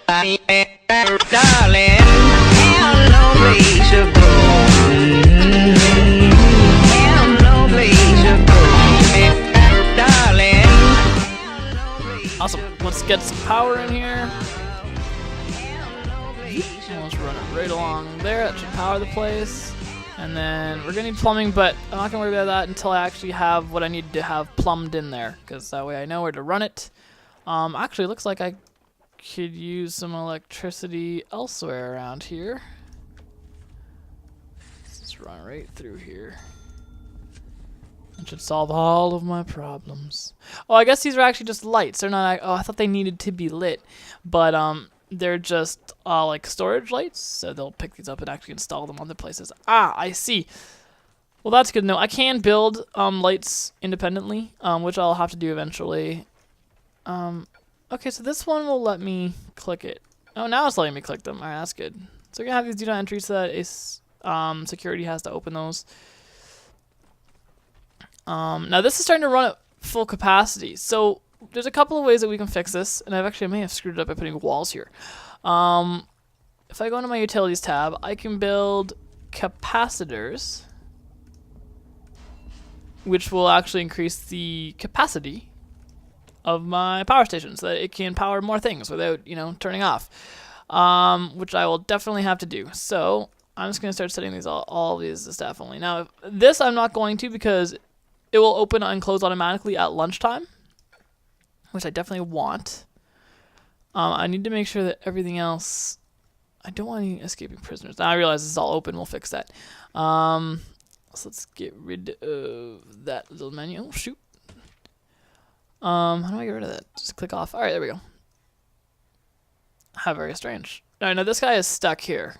Darling, have no place to go. Have no place to go. Darling. Awesome. Let's get some power in here. And let's run it right along there. That should power the place. And then we're gonna need plumbing, but I'm not gonna worry about that until I actually have what I need to have plumbed in there, because that way I know where to run it. Actually, it looks like I could use some electricity elsewhere around here. Let's just run right through here. That should solve all of my problems. Oh, I guess these are actually just lights. They're not. Oh, I thought they needed to be lit, but they're just like storage lights. So they'll pick these up and actually install them other places. Ah, I see. Well, that's good to know. I can build lights independently, which I'll have to do eventually. Okay, so this one will let me click it. Oh, now it's letting me click them. All right, that's good. So we're gonna have these do not entry so that security has to open those. Now this is starting to run at full capacity. So there's a couple of ways that we can fix this, and I may have screwed it up by putting walls here. If I go into my utilities tab, I can build capacitors, which will actually increase the capacity of my power station so that it can power more things without, turning off, which I will definitely have to do. So I'm just going to start setting these all of these to staff only. Now, this I'm not going to, because it will open and close automatically at lunchtime, which I definitely want. I need to make sure that everything else... I don't want any escaping prisoners. Now I realize this is all open. We'll fix that. So let's get rid of that little menu. Oh, shoot. How do I get rid of that? Just click off. All right, there we go. How very strange. All right, now this guy is stuck here.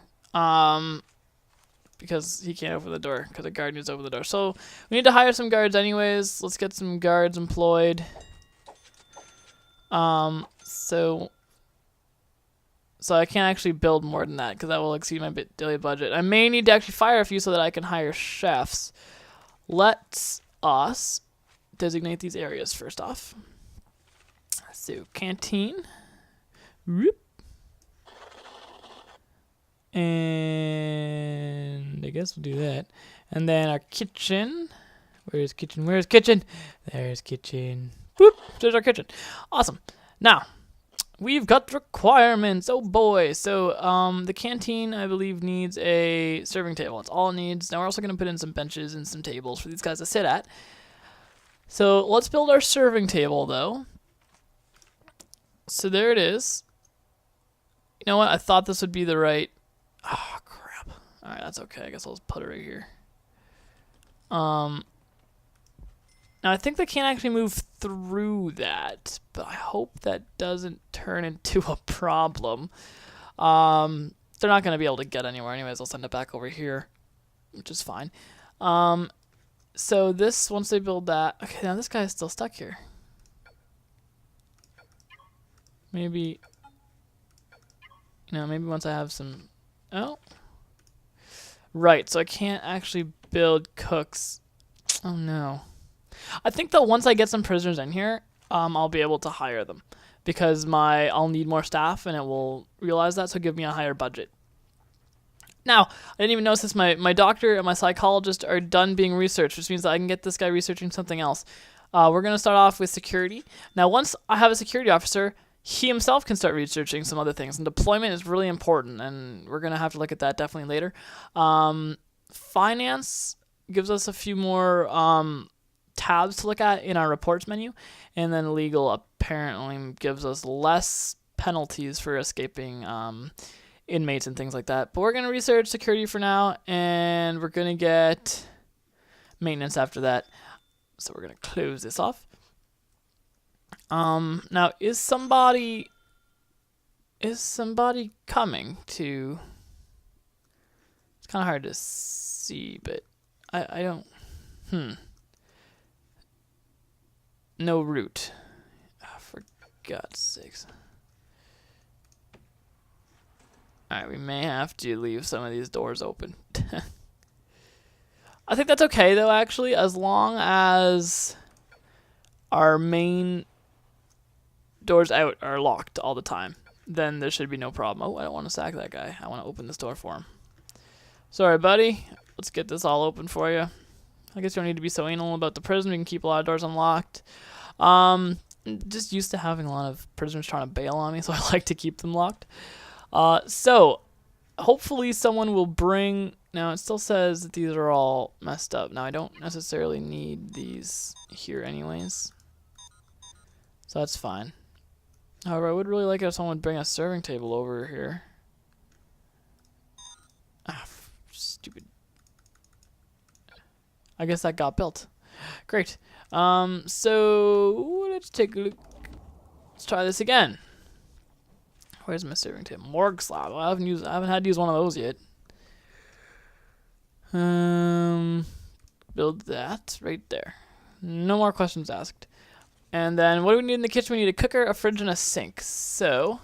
Because he can't open the door, because the guard needs to open the door. So we need to hire some guards anyways. Let's get some guards employed. So I can't actually build more than that, because that will exceed my daily budget. I may need to actually fire a few so that I can hire chefs. Let's us designate these areas first off. So canteen. Whoop. And I guess we'll do that. And then our kitchen. Where's kitchen? Where's kitchen? There's kitchen. Whoop! There's our kitchen. Awesome. Now, we've got requirements. Oh boy. So the canteen, I believe, needs a serving table. That's all it needs. Now we're also going to put in some benches and some tables for these guys to sit at. So let's build our serving table, though. So there it is. You know what? I thought this would be the right... Oh, crap. Alright, that's okay. I guess I'll just put it right here. Now, I think they can't actually move through that, but I hope that doesn't turn into a problem. They're not going to be able to get anywhere anyways. I'll send it back over here, which is fine. So this, once they build that... Okay, now this guy is still stuck here. Maybe... maybe once I have some... Oh. Right, so I can't actually build cooks. Oh, no. I think that once I get some prisoners in here, I'll be able to hire them. Because I'll need more staff, and it will realize that, so give me a higher budget. Now, I didn't even notice this. My doctor and my psychologist are done being researched, which means that I can get this guy researching something else. We're going to start off with security. Now, once I have a security officer, he himself can start researching some other things. And deployment is really important, and we're going to have to look at that definitely later. Finance gives us a few more tabs to look at in our reports menu. And then legal apparently gives us less penalties for escaping inmates and things like that. But we're going to research security for now, and we're going to get maintenance after that. So we're going to close this off. Now is somebody coming to... It's kind of hard to see, but I don't... No route. Oh, for God's sakes. Alright, we may have to leave some of these doors open. I think that's okay, though, actually, as long as our main doors out are locked all the time. then there should be no problem. Oh, I don't want to sack that guy. I want to open this door for him. Sorry, buddy. Let's get this all open for you. I guess you don't need to be so anal about the prison. We can keep a lot of doors unlocked. Just used to having a lot of prisoners trying to bail on me, so I like to keep them locked. So, hopefully someone will bring... Now, it still says that these are all messed up. Now, I don't necessarily need these here anyways. So that's fine. However, I would really like it if someone would bring a serving table over here. Ah, stupid. I guess that got built. Great. So let's take a look. Let's try this again. Where's my serving table? Morgue slab. Well, I haven't had to use one of those yet. Build that right there. No more questions asked. And then what do we need in the kitchen? We need a cooker, a fridge, and a sink. So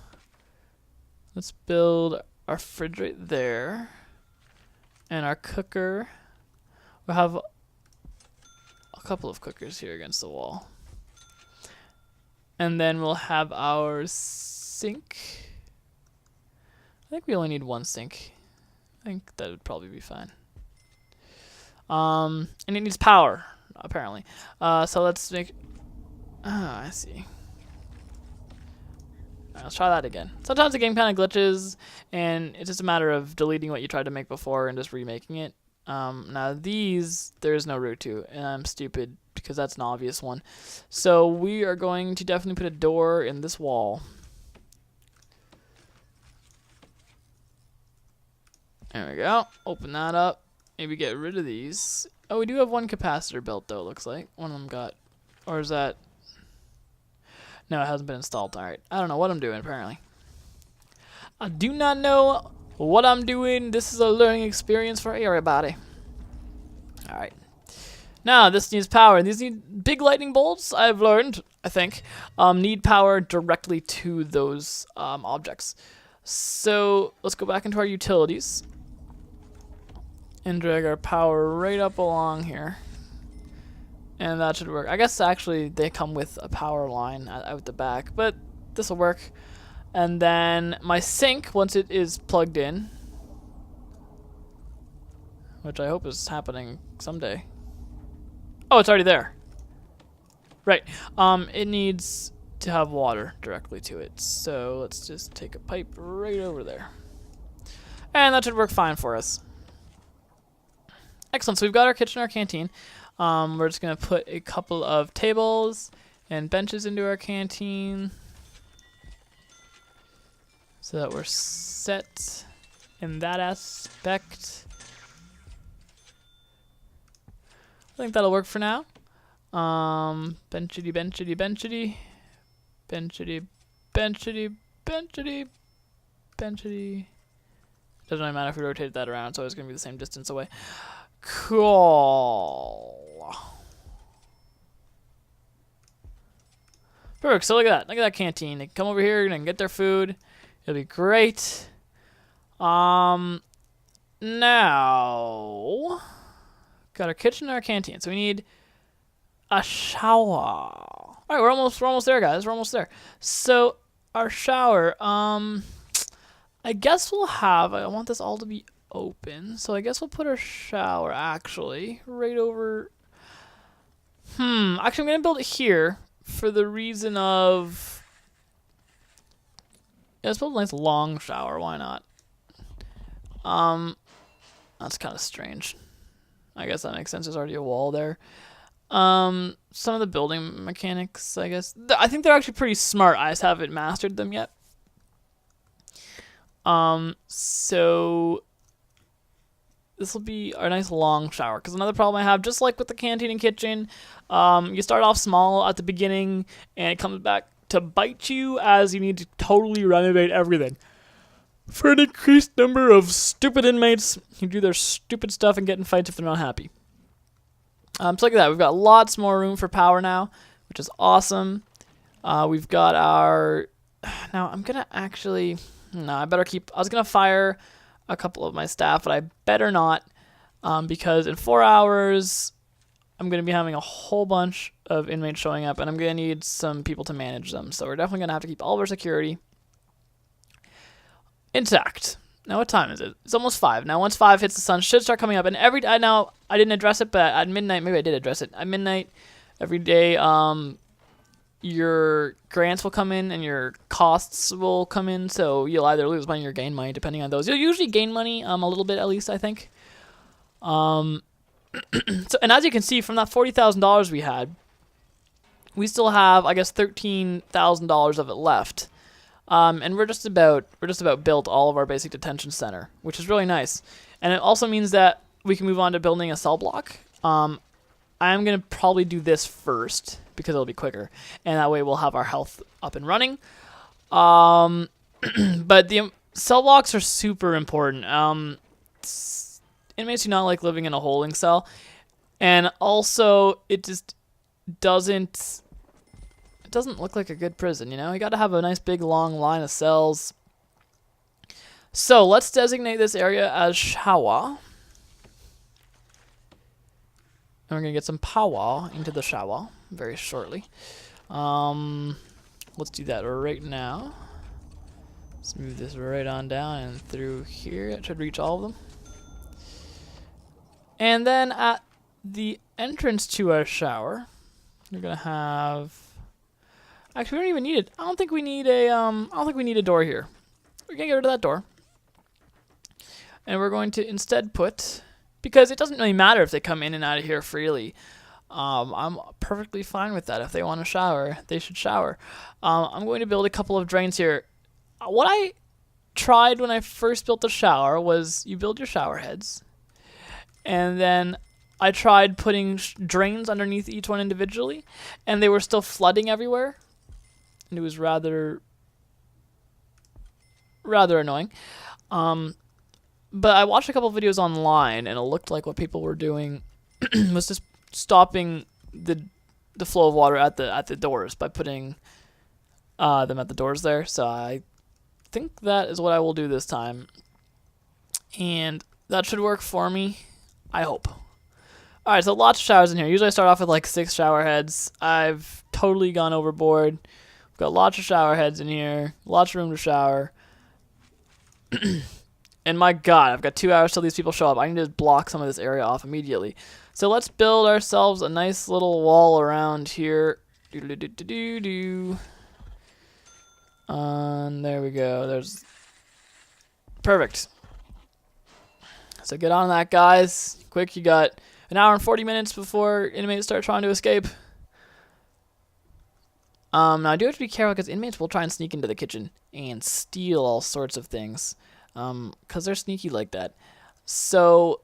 let's build our fridge right there. And our cooker. We'll have a couple of cookers here against the wall. And then we'll have our sink. I think we only need one sink. I think that would probably be fine. And it needs power, apparently. So let's make... I see. Alright, let's try that again. Sometimes the game kind of glitches, and it's just a matter of deleting what you tried to make before and just remaking it. Now these, there is no route to, and I'm stupid because that's an obvious one. So we are going to definitely put a door in this wall. There we go. Open that up. Maybe get rid of these. Oh, we do have one capacitor built though, looks like. One of them got... Or is that... No, it hasn't been installed. Alright. I don't know what I'm doing, apparently. I do not know what I'm doing. This is a learning experience for everybody. Alright. Now, this needs power. And these need big lightning bolts, I've learned, I think, need power directly to those objects. So, let's go back into our utilities. And drag our power right up along here. And that should work. I guess actually they come with a power line out the back, but this will work. And then my sink, once it is plugged in, which I hope is happening someday. Oh, it's already there. Right. It needs to have water directly to it. So let's just take a pipe right over there. And that should work fine for us. Excellent. So we've got our kitchen, our canteen. We're just going to put a couple of tables and benches into our canteen so that we're set in that aspect. I think that'll work for now. Benchity, benchity, benchity. Benchity, benchity, benchity, benchity. Doesn't really matter if we rotate that around, so it's going to be the same distance away. Cool. Perfect. So look at that. Look at that canteen. They can come over here and get their food. It'll be great. Now got our kitchen and our canteen. So we need a shower. All right, we're almost there, guys. We're almost there. So our shower. I guess we'll have. I want this all to be open, so I guess we'll put our shower actually right over. Actually, I'm gonna build it here for the reason of. Yeah, let's build a nice long shower. Why not? That's kind of strange. I guess that makes sense. There's already a wall there. Some of the building mechanics, I guess. I think they're actually pretty smart. I just haven't mastered them yet. So this will be a nice long shower. Because another problem I have, just like with the canteen and kitchen, you start off small at the beginning, and it comes back to bite you as you need to totally renovate everything. For an increased number of stupid inmates who do their stupid stuff and get in fights if they're not happy. So look at that. We've got lots more room for power now, which is awesome. We've got our... Now, I'm going to actually... No, I better keep... I was going to fire a couple of my staff, but I better not, because in 4 hours, I'm going to be having a whole bunch of inmates showing up, and I'm going to need some people to manage them. So we're definitely going to have to keep all of our security. intact. Now what time is it? It's almost 5. Now once 5 hits, the sun should start coming up. And every now I didn't address it, but at midnight, maybe I did address it. At midnight every day, your grants will come in and your costs will come in. So you'll either lose money or gain money depending on those. You'll usually gain money, a little bit at least, I think. So, and as you can see from that $40,000 we had, we still have, I guess, $13,000 of it left. And we're just about built all of our basic detention center, which is really nice. And it also means that we can move on to building a cell block. I'm gonna probably do this first because it'll be quicker, and that way we'll have our health up and running. But the cell blocks are super important. Inmates do not like living in a holding cell, and also it just doesn't look like a good prison, you know? You gotta have a nice big long line of cells. So let's designate this area as shower. And we're gonna get some power into the shower very shortly. Let's do that right now. Let's move this right on down and through here. It should reach all of them. And then at the entrance to our shower, we're gonna have. Actually, we don't even need it. I don't think we need a door here. We're gonna get rid of that door, and we're going to instead put, because it doesn't really matter if they come in and out of here freely. I'm perfectly fine with that. If they want to shower, they should shower. I'm going to build a couple of drains here. What I tried when I first built the shower was you build your shower heads, and then I tried putting drains underneath each one individually, and they were still flooding everywhere. And it was rather annoying. But I watched a couple of videos online, and it looked like what people were doing was just stopping the flow of water at the doors by putting them at the doors there. So I think that is what I will do this time, and that should work for me, I hope. All right, so lots of showers in here. Usually I start off with like 6 shower heads. I've totally gone overboard. We've got lots of shower heads in here, lots of room to shower. And my god, I've got 2 hours till these people show up. I need to block some of this area off immediately. So let's build ourselves a nice little wall around here. And there we go. There's perfect. So get on that, guys. Quick, you got an hour and 40 minutes before inmates start trying to escape. Now I do have to be careful because inmates will try and sneak into the kitchen and steal all sorts of things. Because they're sneaky like that. So,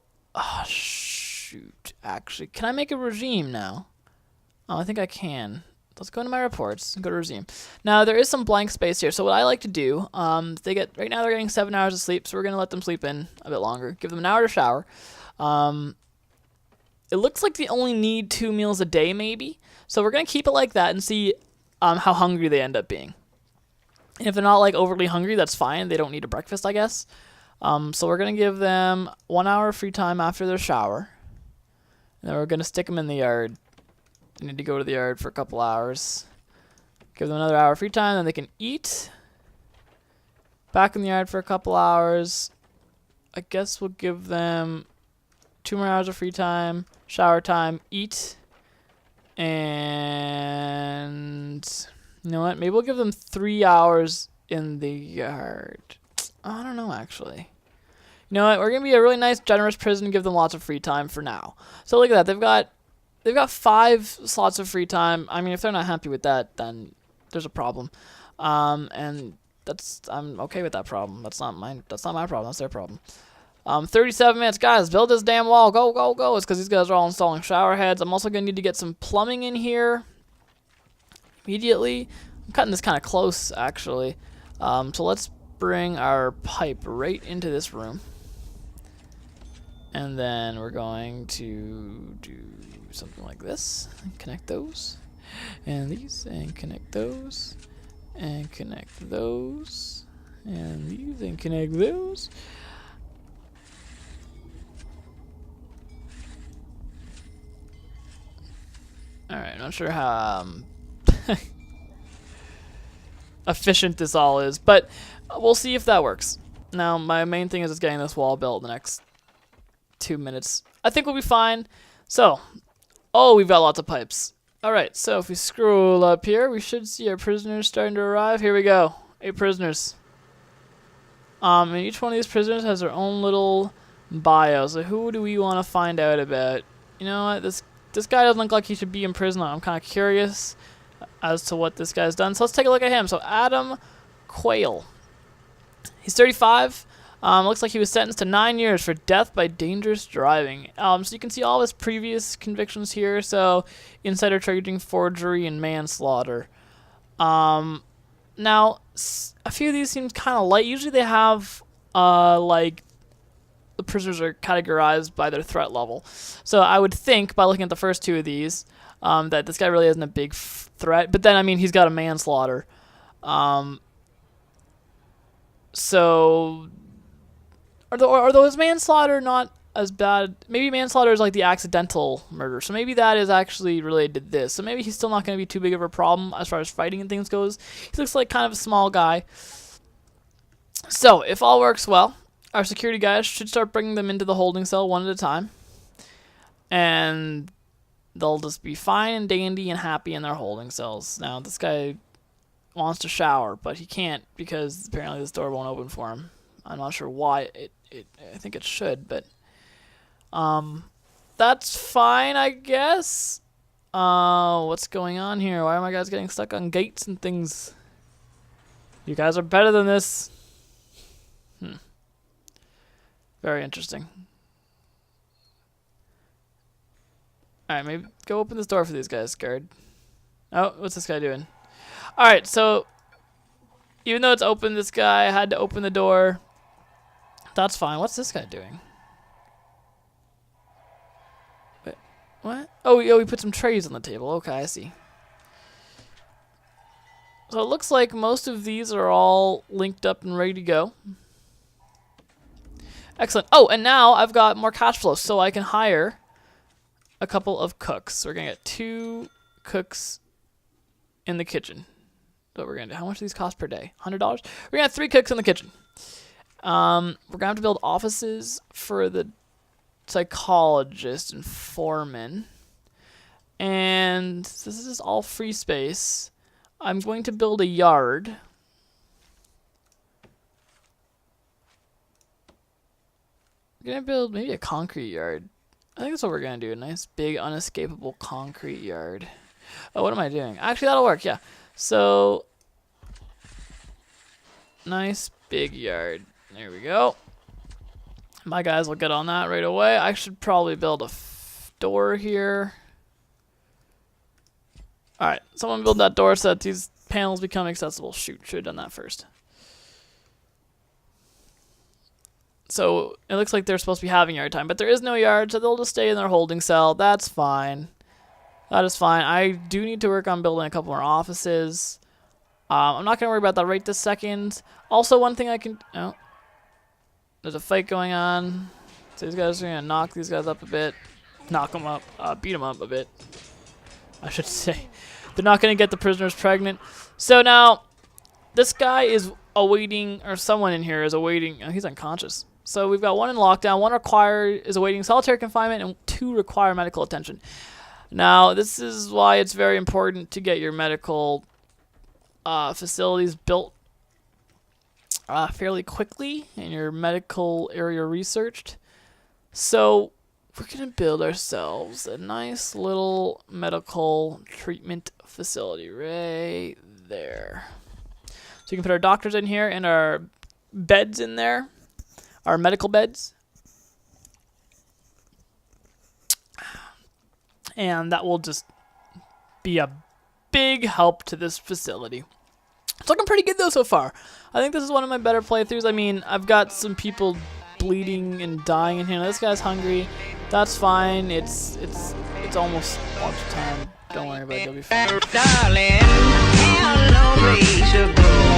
shoot. Actually, can I make a regime now? Oh, I think I can. Let's go into my reports and go to regime. Now, there is some blank space here. So what I like to do, right now they're getting 7 hours of sleep, so we're going to let them sleep in a bit longer. Give them an hour to shower. It looks like they only need 2 meals a day, maybe. So we're going to keep it like that and see how hungry they end up being. And if they're not like overly hungry, that's fine. They don't need a breakfast, I guess. So we're going to give them 1 hour of free time after their shower. And then we're going to stick them in the yard. They need to go to the yard for a couple hours. Give them another hour of free time, then they can eat. Back in the yard for a couple hours. I guess we'll give them 2 more hours of free time, shower time, eat. And you know what? Maybe we'll give them 3 hours in the yard. I don't know, actually. You know what? We're gonna be a really nice, generous prison and give them lots of free time for now. So look at that. They've got 5 slots of free time. I mean, if they're not happy with that, then there's a problem. And I'm okay with that problem. That's not my problem. That's their problem. 37 minutes, guys. Build this damn wall. Go, go, go. It's because these guys are all installing shower heads. I'm also gonna need to get some plumbing in here immediately. I'm cutting this kind of close, actually. So let's bring our pipe right into this room. And then we're going to do something like this. Connect those. And these. And connect those. And connect those. And these. And connect those. Alright, not sure how efficient this all is, but we'll see if that works. Now, my main thing is just getting this wall built in the next 2 minutes. I think we'll be fine. So, oh, we've got lots of pipes. Alright, so if we scroll up here, we should see our prisoners starting to arrive. Here we go. 8 prisoners. And each one of these prisoners has their own little bio. So who do we want to find out about? You know what? This guy doesn't look like he should be in prison. I'm kind of curious as to what this guy's done. So let's take a look at him. So Adam Quayle. He's 35. Looks like he was sentenced to 9 years for death by dangerous driving. So you can see all his previous convictions here. So insider trading, forgery, and manslaughter. Now, a few of these seem kind of light. Usually they have, like, the prisoners are categorized by their threat level. So I would think, by looking at the first 2 of these, that this guy really isn't a big threat. But then, I mean, he's got a manslaughter. So, are those manslaughter not as bad? Maybe manslaughter is like the accidental murder. So maybe that is actually related to this. So maybe he's still not going to be too big of a problem as far as fighting and things goes. He looks like kind of a small guy. So, if all works well, our security guys should start bringing them into the holding cell one at a time. And they'll just be fine and dandy and happy in their holding cells. Now, this guy wants to shower, but he can't because apparently this door won't open for him. I'm not sure why. I think it should, but that's fine, I guess. What's going on here? Why are my guys getting stuck on gates and things? You guys are better than this. Very interesting. Alright, maybe go open this door for these guys, guard. Oh, what's this guy doing? Alright, so even though it's open, this guy had to open the door. That's fine. What's this guy doing? Wait, what? Oh, we put some trays on the table. Okay, I see. So it looks like most of these are all linked up and ready to go. Excellent. Oh, and now I've got more cash flow, so I can hire a couple of cooks. So we're going to get 2 cooks in the kitchen. That's what we're going to do. How much do these cost per day? $100? We're going to have 3 cooks in the kitchen. We're going to have to build offices for the psychologist and foreman. And this is all free space. I'm going to build a yard. We're going to build maybe a concrete yard. I think that's what we're going to do. A nice, big, unescapable concrete yard. Oh, what am I doing? Actually, that'll work, yeah. So, nice, big yard. There we go. My guys will get on that right away. I should probably build a door here. Alright, someone build that door so that these panels become accessible. Shoot, should have done that first. So, it looks like they're supposed to be having yard time, but there is no yard, so they'll just stay in their holding cell. That's fine. That is fine. I do need to work on building a couple more offices. I'm not going to worry about that right this second. Also, one thing I can... Oh. There's a fight going on. So these guys are going to knock these guys up a bit. Knock them up. Beat them up a bit. I should say. They're not going to get the prisoners pregnant. So now, this guy is awaiting... Or someone in here is awaiting... Oh, he's unconscious. So we've got 1 in lockdown. 1 is awaiting solitary confinement. And 2 require medical attention. Now, this is why it's very important to get your medical facilities built fairly quickly and your medical area researched. So, we're going to build ourselves a nice little medical treatment facility right there. So, you can put our doctors in here and our beds in there, our medical beds. And that will just be a big help to this facility. It's looking pretty good though so far. I think this is one of my better playthroughs. I mean, I've got some people bleeding and dying in here. This guy's hungry. That's fine. It's almost lunchtime. Don't worry about it. You'll be fine. Darling, how long we should go.